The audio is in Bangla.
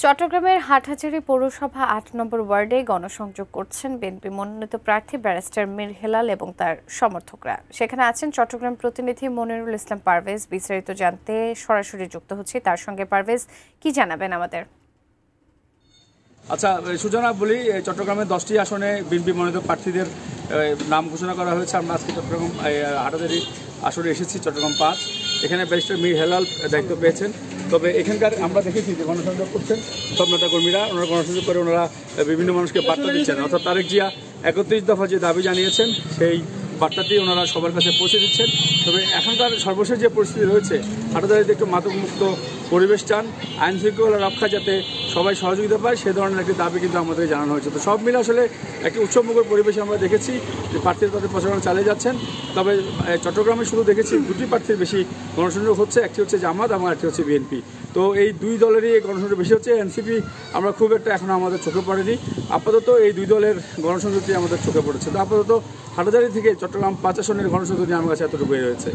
চট্টগ্রামের হাটহাজারী পৌরসভা ৮ নম্বর ওয়ার্ডে গণসংযোগ করছেন বিএনপি মনোনীত প্রার্থী ব্যারিস্টার মীর হেলাল এবং তার সমর্থকরা। সেখানে আছেন চট্টগ্রাম প্রতিনিধি মনিরুল ইসলাম পারভেজ। বিস্তারিত জানতে সরাসরি যুক্ত হচ্ছি তার সঙ্গে। পারভেজ, কি জানাবেন আমাদের? আচ্ছা, সূচনা বলি, চট্টগ্রামের 10টি আসনে বিএনপি মনোনীত প্রার্থীদের নাম ঘোষণা করা হয়েছে। আমরা আজকে চট্টগ্রাম হাটহাজারী আসনে এসেছি, চট্টগ্রাম 5। এখানে ব্যারিস্টার মীর হেলাল দায়িত্ব পেয়েছেন। তবে এখানকার আমরা দেখেছি যে গণসংযোগ করছেন সব নেতাকর্মীরা। ওনারা গণসংযোগ করে ওনারা বিভিন্ন মানুষকে বার্তা দিচ্ছেন, অর্থাৎ তারেক জিয়া 31 দফা যে দাবি জানিয়েছেন সেই বার্তাটি ওনারা সবার কাছে পৌঁছে দিচ্ছেন। তবে এখনকার সর্বশেষ যে পরিস্থিতি রয়েছে, হাটহাজারীতে একটু মাদকমুক্ত পরিবেশ চান, আইন শৃঙ্খলা রক্ষা যাতে সবাই সহযোগিতা পায় সে ধরনের একটি দাবি কিন্তু আমাদের জানানো হয়েছে। তো সব মিলে আসলে একটি উৎসবমুখর পরিবেশে আমরা দেখেছি যে প্রার্থীরা তাদের প্রচারণা চালিয়ে যাচ্ছেন। তবে চট্টগ্রামে শুধু দেখেছি দুটি প্রার্থীর বেশি গণসংযোগ হচ্ছে, একটি হচ্ছে জামাত এবং একটি হচ্ছে বিএনপি। তো এই দুই দলেরই গণসংযোগ বেশি হচ্ছে। এনসিপি আমরা খুব একটা এখনও আমাদের চোখে পড়েনি। আপাতত এই দুই দলের গণসংযোগটি আমাদের চোখে পড়েছে। তো আপাতত হাটহাজারী থেকে চট্টগ্রাম 5 আসনের গণসংযোগ আমার কাছে এতটুকু রয়েছে।